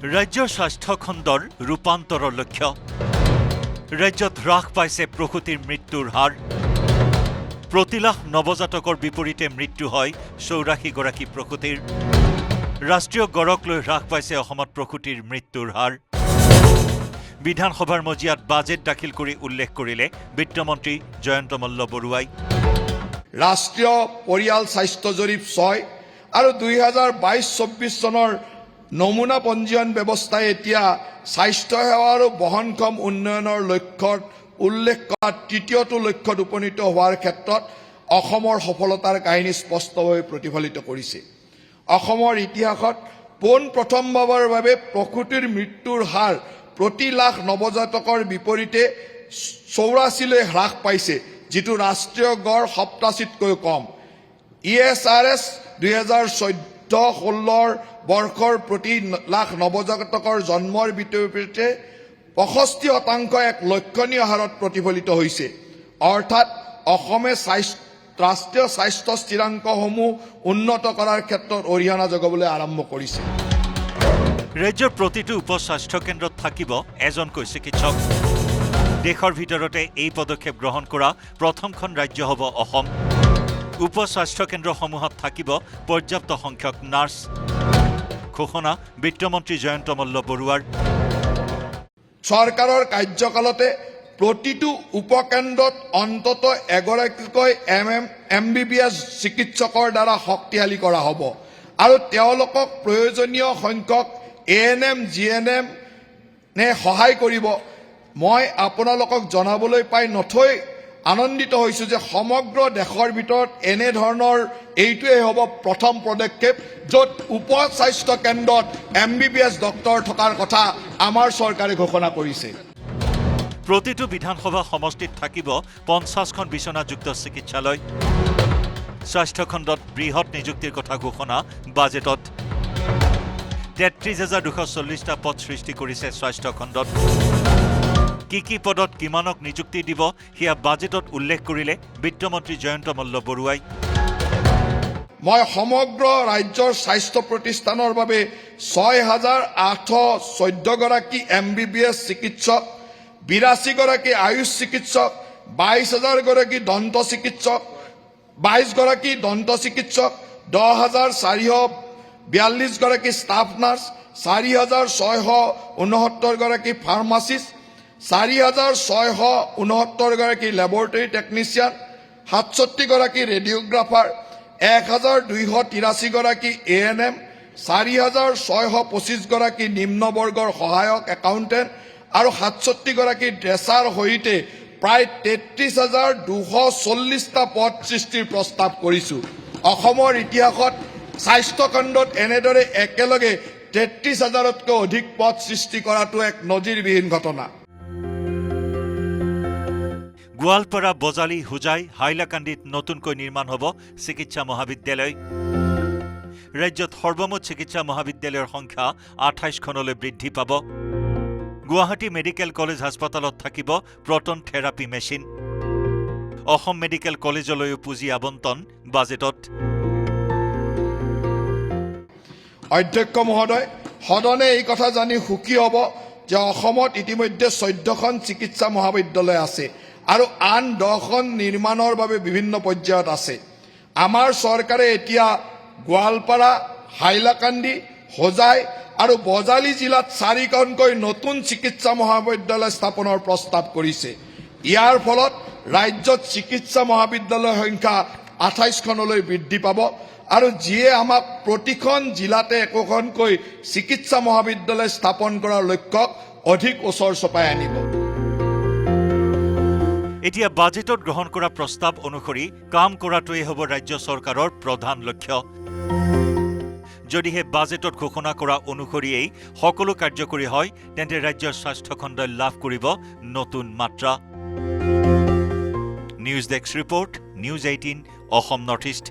ৰাজ্যৰ স্বাস্থ্য খণ্ডৰ ৰূপান্তৰৰ লক্ষ্য ৰাজ্যত হ্ৰাস পাইছে প্ৰসূতিৰ মৃত্যুৰ হাৰ প্ৰতি লাখ নৱজাতকৰ বিপৰীতে মৃত্যু হয় ৮৪ গৰাকী প্ৰসূতিৰ ৰাষ্ট্ৰীয় গড়ক লৈ হ্ৰাস পাইছে অসমত প্ৰসূতিৰ মৃত্যুৰ হাৰ বিধানসভাৰ মজিয়াত বাজেট দাখিল কৰি উল্লেখ কৰিলে বিত্তমন্ত্ৰী জয়ন্ত মল্ল বৰুৱাই ৰাষ্ট্ৰীয় পৰিয়াল স্বাস্থ্য জৰীপ ৬ আৰু ২০২২-২৪ চনৰ নমুনা পঞ্জীয়ন ব্যৱস্থাই এতিয়া স্বাস্থ্য সেৱা আৰু বহনক্ষম উন্নয়নৰ লক্ষ্যত উল্লেখ কৰা তৃতীয়টো লক্ষ্যত উপনীত হোৱাৰ ক্ষেত্ৰত অসমৰ সফলতাৰ কাহিনী স্পষ্টভাৱে প্ৰতিফলিত কৰিছে। অসমৰ ইতিহাসত প্ৰথমবাৰৰ বাবে প্ৰসূতিৰ মৃত্যুৰ হাৰ প্ৰতি লাখ নৱজাতকৰ বিপৰীতে ৮৪লৈ হ্ৰাস পাইছে, যিটো ৰাষ্ট্ৰীয় গড় ৮৭তকৈ কম। ESRS ২০১৪-১৬ বৰ্ষৰ প্ৰতি লাখ নৱজাতকৰ জন্মৰ বিপৰীতে ৬৫% এক লক্ষণীয় হাৰত প্ৰতিফলিত হৈছে। অৰ্থাৎ অসমে ৰাষ্ট্ৰীয় স্বাস্থ্য স্থিৰাংকসমূহ উন্নত কৰাৰ ক্ষেত্ৰত অৰিহণা যোগাবলৈ আৰম্ভ কৰিছে। ৰাজ্যৰ প্ৰতিটো উপ স্বাস্থ্য কেন্দ্ৰত থাকিব এজনকৈ চিকিৎসক দেশৰ ভিতৰতে এই পদক্ষেপ গ্ৰহণ কৰা প্ৰথমখন ৰাজ্য হ'ব অসম উপ স্বাস্থ্য কেন্দ্ৰসমূহত থাকিব পৰ্যাপ্ত সংখ্যক নাৰ্ছ ঘোষণা বিত্তমন্ত্ৰী জয়ন্ত মল্ল বৰুৱাৰ চৰকাৰৰ কাৰ্যকালতে প্ৰতিটো উপকেন্দ্ৰত অন্তত এগৰাকীকৈ MBBS চিকিৎসকৰ দ্বাৰা শক্তিশালী কৰা হ'ব আৰু তেওঁলোকক প্ৰয়োজনীয় সংখ্যক ANM GNM নে সহায় কৰিব। মই আপোনালোকক জনাবলৈ পাই নথৈ আনন্দিত হৈছোঁ যে সমগ্ৰ দেশৰ ভিতৰত এনে ধৰণৰ এইটোৱেই হ'ব প্ৰথম পদক্ষেপ, য'ত উপ স্বাস্থ্য কেন্দ্ৰত MBBS ডক্টৰ থকাৰ কথা আমাৰ চৰকাৰে ঘোষণা কৰিছে। প্ৰতিটো বিধানসভা সমষ্টিত থাকিব ৫০খন বিচনাযুক্ত চিকিৎসালয় স্বাস্থ্য খণ্ডত বৃহৎ নিযুক্তিৰ কথা ঘোষণা বাজেটত ৩৩,২৪০টা পদ সৃষ্টি কৰিছে স্বাস্থ্য খণ্ডত কি পদত কিমানক নিযুক্তি দিব সেয়া বাজেটত উল্লেখ কৰিলে বিত্তমন্ত্ৰী জয়ন্ত মল্ল বৰুৱাই মই সমগ্ৰ ৰাজ্যৰ স্বাস্থ্য প্ৰতিষ্ঠানৰ বাবে ৬,৮১৪ গৰাকী MBBS চিকিৎসক ৮২ গৰাকী আয়ুষ চিকিৎসক ২২,০০০ গৰাকী দন্ত চিকিৎসক ২২ গৰাকী দন্ত চিকিৎসক ১০,৪৪২ গৰাকী ষ্টাফ নাৰ্ছ ৪,৬৬৯ গৰাকী ফাৰ্মাচিষ্ট ৪,৬৬৯ গৰাকী লেবৰেটৰী টেকনিচিয়ান ৬৭ গৰাকী ৰেডিঅ'গ্ৰাফাৰ ১,২৮৩ গৰাকী ANM ৪,৬২৫ গৰাকী নিম্ন বৰ্গৰ সহায়ক একাউণ্টেণ্ট আৰু ৬৭ গৰাকী ড্ৰেছাৰ সহিতে প্ৰায় ৩৩,২৪০টা পদ সৃষ্টিৰ প্ৰস্তাৱ কৰিছোঁ। অসমৰ ইতিহাসত স্বাস্থ্য খণ্ডত এনেদৰে একেলগে ৩৩,০০০তকৈ অধিক পদ সৃষ্টি কৰাটো এক নজিৰবিহীন ঘটনা। গোৱালপাৰা বজালী হোজাই হাইলাকান্দিত নতুনকৈ নিৰ্মাণ হ'ব চিকিৎসা মহাবিদ্যালয় ৰাজ্যত সৰ্বমুঠ চিকিৎসা মহাবিদ্যালয়ৰ সংখ্যা ২৮খনলৈ বৃদ্ধি পাব গুৱাহাটী মেডিকেল কলেজ হাস্পতালত থাকিব proton therapy machine Assam medical কলেজলৈও পুঁজি আবণ্টন বাজেটত অধ্যক্ষ মহোদয়, সদনে এই কথা জানি সুখী হ'ব যে অসমত ইতিমধ্যে ১৪খন চিকিৎসা মহাবিদ্যালয় আছে আৰু আন 10খন নিৰ্মাণৰ বাবে বিভিন্ন পৰ্যায়ত আছে। আমাৰ চৰকাৰে এতিয়া গোৱালপাৰা হাইলাকান্দি হোজাই আৰু বজালী জিলাত 4খনকৈ নতুন চিকিৎসা মহাবিদ্যালয় স্থাপনৰ প্ৰস্তাৱ কৰিছে। ইয়াৰ ফলত ৰাজ্যত চিকিৎসা মহাবিদ্যালয়ৰ সংখ্যা ২৮খনলৈ বৃদ্ধি পাব আৰু যিয়ে আমাক প্ৰতিখন জিলাতে একোখনকৈ চিকিৎসা মহাবিদ্যালয় স্থাপন কৰাৰ লক্ষ্যক অধিক ওচৰ চপাই আনিব। এতিয়া বাজেটত গ্ৰহণ কৰা প্ৰস্তাৱ অনুসৰি কাম কৰাটোৱেই হ'ব ৰাজ্য চৰকাৰৰ প্ৰধান লক্ষ্য যদিহে বাজেটত ঘোষণা কৰা অনুসৰিয়েই সকলো কাৰ্যকৰী হয় তেন্তে ৰাজ্যৰ স্বাস্থ্য খণ্ডই লাভ কৰিব নতুন মাত্ৰা। News desk report, news 18 Assam north east.